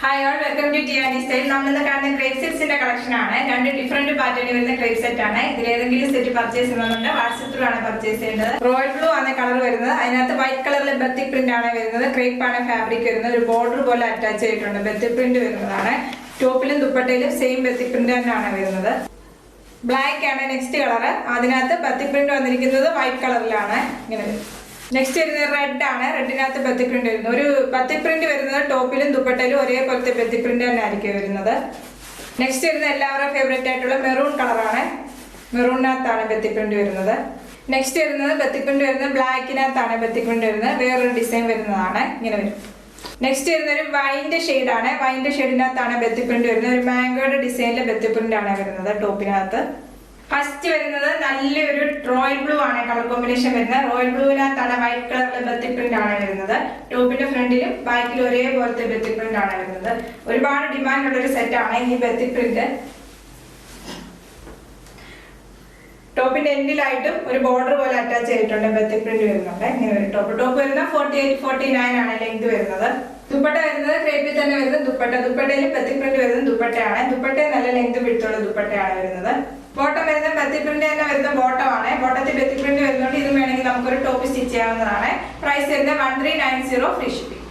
Hi all, welcome to Tiani Style. നമ്മൾ കാണുന്ന crepe സെറ്റ്സിന്റെ collection ആണ്. രണ്ട് ഡിഫറെന്റ് പാറ്റേണിൽ വരുന്ന ക്രേപ്പ് സെറ്റ് ആണ്. ഇതിൽ ഏതെങ്കിലും സെറ്റ് പർച്ചേസ് ചെയ്യുന്നുണ്ടെങ്കിൽ വാട്സ്ആപ്പ് ത്രൂ ആണ് പർച്ചേസ് ചെയ്യേണ്ടത്. റോയൽ ബ്ലൂ ആണ് കളർ വരുന്നത്. അതിനകത്ത് വൈറ്റ് കളറിലെ ബത്തിക് പ്രിന്റ് ആണ് വരുന്നത്. ക്രേപ്പ് ആണ് ഫാബ്രിക് വരുന്നത്. ഒരു ബോർഡർ പോലെ അറ്റാച്ച് ചെയ്തിട്ടുണ്ട്. ബത്തിക് പ്രിന്റ് വരുന്നതാണ്. ടോപ്പിലും ദുപ്പട്ടയിലും സെയിം ബത്തിക് പ്രിന്റ് തന്നെയാണ് വരുന്നത്. ബ്ലാക്ക് ആണ് നെക്സ്റ്റ് കളർ. അതിനകത്ത് ബത്തിക് പ്രിന്റ് വന്നിരിക്കുന്നത് വൈറ്റ് കളറിലാണ്. ഇങ്ങനെ നെക്സ്റ്റ് വരുന്നത് റെഡ് ആണ്. റെഡിനകത്ത് ബത്തിക് പ്രിന്റ് വരുന്നത്. ഒരു ബത്തിക് പ്രിന്റ് വരുന്നത് ടോപ്പിലും ദുപ്പട്ടയിലും ഒരേപോലത്തെ ബത്തിക് പ്രിന്റ് തന്നെ ആയിരിക്കും വരുന്നത്. നെക്സ്റ്റ് വരുന്നത് എല്ലാവരുടെ ഫേവറേറ്റ് ആയിട്ടുള്ള മെറൂൺ കളറാണ്. മെറൂണിനകത്താണ് ബത്തിക് പ്രിന്റ് വരുന്നത്. നെക്സ്റ്റ് വരുന്നത് ബത്തിക് പ്രിന്റ് വരുന്നത് ബ്ലാക്കിനകത്താണ് ബത്തിക് പ്രിന്റ് വരുന്നത്. വേറൊരു ഡിസൈൻ വരുന്നതാണ്. ഇങ്ങനെ വരും. നെക്സ്റ്റ് വരുന്ന ഒരു വൈൻ്റെ ഷെയ്ഡാണ്. വൈൻ്റെ ഷെയ്ഡിനകത്താണ് ബത്തിക് പ്രിന്റ് വരുന്നത്. ഒരു മാംഗോയുടെ ഡിസൈനിലെ ബത്തിക് പ്രിന്റ് ആണ് വരുന്നത് ടോപ്പിനകത്ത്. ഫസ്റ്റ് വരുന്നത് നല്ലൊരു റോയൽ ബ്ലൂ ആണ് കളർ കോമ്പിനേഷൻ വരുന്നത്. റോയൽ ബ്ലൂവിനകത്താണ് വൈറ്റ് കളറിലെ ബത്തിക് പ്രിന്റ് ആണ് വരുന്നത്. ടോപ്പിന്റെ ഫ്രണ്ടിലും ബാക്കിലും ഒരേപോലത്തെ ബത്തിക് പ്രിന്റ് ആണ് വരുന്നത്. ഒരുപാട് ഡിമാൻഡ് ഉള്ള ഒരു സെറ്റ് ആണ് ഈ ബത്തിക് പ്രിന്റ്. ടോപ്പിന്റെ എൻഡിലായിട്ടും ഒരു ബോർഡർ പോലെ അറ്റാച്ച് ചെയ്തിട്ടുണ്ട്. ബത്തിക് പ്രിന്റ് വരുന്നുണ്ട്. ഇങ്ങനെ ഒരു ടോപ്പ് വരുന്നത് 48-49 ആണ് ലെങ്ത് വരുന്നത്. ദുപ്പട്ട വരുന്നത് ക്രേപ്പിൽ തന്നെ വരുന്നത് ദുപ്പട്ടയിൽ ബത്തിക് പ്രിന്റ് വരുന്നത് ദുപ്പട്ടയാണ്. ദുപ്പട്ട നല്ല ലെങ്ത് പിടുത്തുള്ള ദുപ്പട്ടയാണ് വരുന്നത്. ബോട്ടം വരുന്നത് ബത്തിക് പ്രിന്റ് തന്നെ വരുന്ന ബോട്ടമാണ്. ബോട്ടത്തിൽ ബത്തിക് പ്രിന്റ് വരുന്നതുകൊണ്ട് ഇത് വേണമെങ്കിൽ നമുക്കൊരു ടോപ്പ് സ്റ്റിച്ച് ചെയ്യാവുന്നതാണ്. പ്രൈസ് വരുന്നത് 1390 ഫ്രീ ഷിപ്പിംഗ്.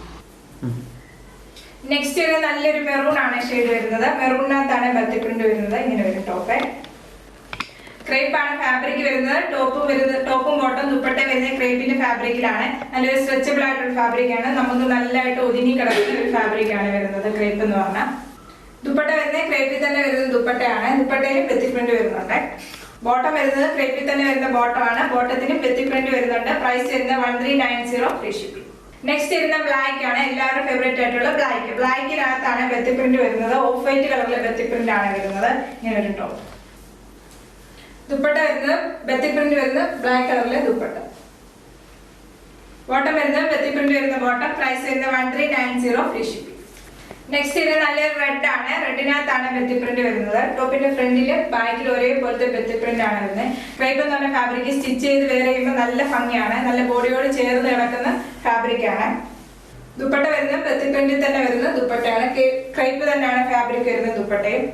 നെക്സ്റ്റ് വരുന്നത് നല്ലൊരു മെറൂൺ ആണ് ഷെയ്ഡ് വരുന്നത്. മെറൂണിനകത്താണ് ബത്തിക് പ്രിന്റ് വരുന്നത്. ഇങ്ങനെ വരും ടോപ്പ്. ക്രേപ്പ് ആണ് ഫാബ്രിക് വരുന്നത്. ടോപ്പും ബോട്ടം ദുപ്പട്ട വരുന്നത് ക്രേപ്പിന്റെ ഫാബ്രിക്കിലാണ്. നല്ലൊരു സ്ട്രെച്ചബിൾ ആയിട്ടുള്ള ഫാബ്രിക് ആണ്. നമുക്ക് നല്ലതായിട്ട് ഒതുങ്ങി കിടക്കുന്ന ഒരു ഫാബ്രിക് ആണ് വരുന്നത് ക്രേപ്പ് എന്ന് പറഞ്ഞാൽ. ദുപ്പട്ട വരുന്നത് ക്രേപ്പിൽ തന്നെ വരുന്നത് ദുപ്പട്ടയാണ്. ദുപ്പട്ടയിലും ബത്തിക് പ്രിന്റ് വരുന്നുണ്ട്. ബോട്ടം വരുന്നത് ക്രേപ്പിൽ തന്നെ വരുന്ന ബോട്ടമാണ്. ബോട്ടത്തിനും ബത്തിക് പ്രിന്റ് വരുന്നുണ്ട്. പ്രൈസ് വരുന്നത് 1390 ഫ്രീ ഷിപ്പിംഗ്. നെക്സ്റ്റ് വരുന്ന ബ്ലാക്ക് ആണ്. എല്ലാവരും ഫേവറേറ്റ് ആയിട്ടുള്ള ബ്ലാക്ക്. ബ്ലാക്കിനകത്താണ് ബത്തിക് പ്രിന്റ് വരുന്നത്. ഓഫ് വൈറ്റ് കളറിലെ ബത്തിക് പ്രിന്റ് ആണ് വരുന്നത്. ഇങ്ങനെ ഒരു ടോപ്പ്. ദുപ്പട്ട വരുന്നത് ബത്തിക് പ്രിന്റ് വരുന്നത് ബ്ലാക്ക് കളറിലെ ദുപ്പട്ട. ബോട്ടം വരുന്നത് ബത്തിക് പ്രിന്റ് വരുന്ന ബോട്ടം. പ്രൈസ് വരുന്നത് 1390 ഫ്രീ ഷിപ്പിംഗ്. നെക്സ്റ്റ് ഇത് നല്ലൊരു റെഡ് ആണ്. റെഡിനകത്താണ് ബത്തിക് പ്രിന്റ് വരുന്നത്. ടോപ്പിന്റെ ഫ്രണ്ടിലും ബാക്കിലും ഒരേപോലത്തെ ബത്തിക് പ്രിന്റ് ആണ് വരുന്നത്. ക്രേപ്പ് എന്ന് പറഞ്ഞ ഫാബ്രിക് സ്റ്റിച്ച് ചെയ്ത് വേറെ ചെയ്യുമ്പോൾ നല്ല ഭംഗിയാണ്. നല്ല ബോഡിയോട് ചേർന്ന് കിടക്കുന്ന ഫാബ്രിക് ആണ്. ദുപ്പട്ട വരുന്നത് ബത്തിക് പ്രിന്റിൽ തന്നെ വരുന്ന ദുപ്പട്ടയാണ്. ക്രേപ്പ് തന്നെയാണ് ഫാബ്രിക് വരുന്നത് ദുപ്പട്ടയും.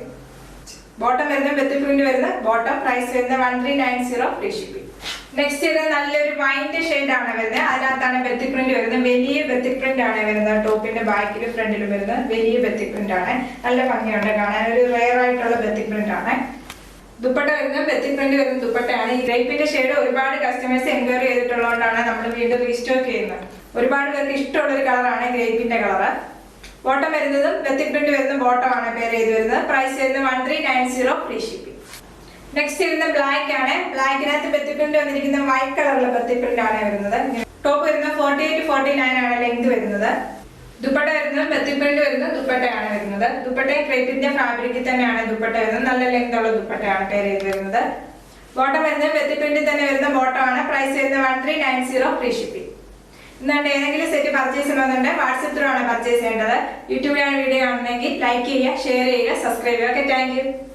ബോട്ടം വരുന്നത് ബത്തിക് പ്രിന്റ് വരുന്ന ബോട്ടം. പ്രൈസ് വരുന്നത് 1390 ഫ്രീ ഷിപ്പിംഗ്. നെക്സ്റ്റ് ഇത് നല്ലൊരു വൈൻ്റെ ഷെയ്ഡ് ആണ് വരുന്നത്. അതിനകത്താണ് ബത്തിക് പ്രിന്റ് വരുന്നത്. വലിയ ബത്തിക് പ്രിന്റ് ആണ് വരുന്നത്. ടോപ്പിന്റെ ബാക്കിലും ഫ്രണ്ടിലും വരുന്നത് വലിയ ബത്തിക് പ്രിന്റ് ആണ്. നല്ല ഭംഗിയുണ്ട് കാണാൻ. ഒരു റെയർ ആയിട്ടുള്ള ബത്തിക് പ്രിന്റ് ആണ്. ദുപ്പട്ട വരുന്നത് ബത്തിക് പ്രിന്റ് വരുന്ന ദുപ്പട്ടയാണ്. ഈ ക്രേപ്പിന്റെ ഷെയ്ഡ് ഒരുപാട് കസ്റ്റമേഴ്സ് എൻക്വയറി ചെയ്തിട്ടുള്ളതുകൊണ്ടാണ് നമ്മൾ വീണ്ടും റീസ്റ്റോക്ക് ചെയ്യുന്നത്. ഒരുപാട് പേർക്ക് ഇഷ്ടമുള്ള ഒരു കളറാണ് ഗ്രേപ്പിന്റെ കളറ്. ബോട്ടം വരുന്നതും ബത്തിക് പ്രിന്റ് വരുന്ന ബോട്ടം ആണ് പേര് ചെയ്ത് വരുന്നത്. പ്രൈസ് വരുന്നത് 1390 ഫ്രീ ഷിപ്പിംഗ്. നെക്സ്റ്റ് വരുന്ന ബ്ലാക്ക് ആണ്. ബ്ലാക്കിനകത്ത് ബത്തിക് പ്രിന്റ് വന്നിരിക്കുന്ന വൈറ്റ് കളറിലെ ബത്തിക് പ്രിന്റ് ആണ് വരുന്നത്. ടോപ്പ് വരുന്നത് 48-49 ആണ് ലെങ്ത് വരുന്നത്. ദുപ്പട്ട വരുന്നത് ബത്തിക് പ്രിന്റ് വരുന്ന ദുപ്പട്ടയാണ് വരുന്നത്. ദുപ്പട്ട ക്രേപ്പിന്റെ ഫാബ്രിക്കിൽ തന്നെയാണ് ദുപ്പട്ട വരുന്നത്. നല്ല ലെങ്ത് ഉള്ള ദുപ്പട്ടയാണ് പേര് ചെയ്ത് വരുന്നത്. ബോട്ടം വരുന്നത് ബത്തിക് പ്രിന്റിൽ തന്നെ വരുന്ന ബോട്ടം ആണ്. പ്രൈസ് വരുന്നത് 1390 ഫ്രീ ഷിപ്പിംഗ്. എന്നാണ്ട് ഏതെങ്കിലും സെറ്റ് പർച്ചേസ് ചെയ്യണമെന്നുണ്ടെങ്കിൽ വാട്സ്ആപ്പ് ത്രൂ ആണ് പർച്ചേസ് ചെയ്യേണ്ടത്. യൂട്യൂബിലാണ് വീഡിയോ കാണുന്നതെങ്കിൽ ലൈക്ക് ചെയ്യുക, ഷെയർ ചെയ്യുക, സബ്സ്ക്രൈബ് ചെയ്യുക. Okay, thank you.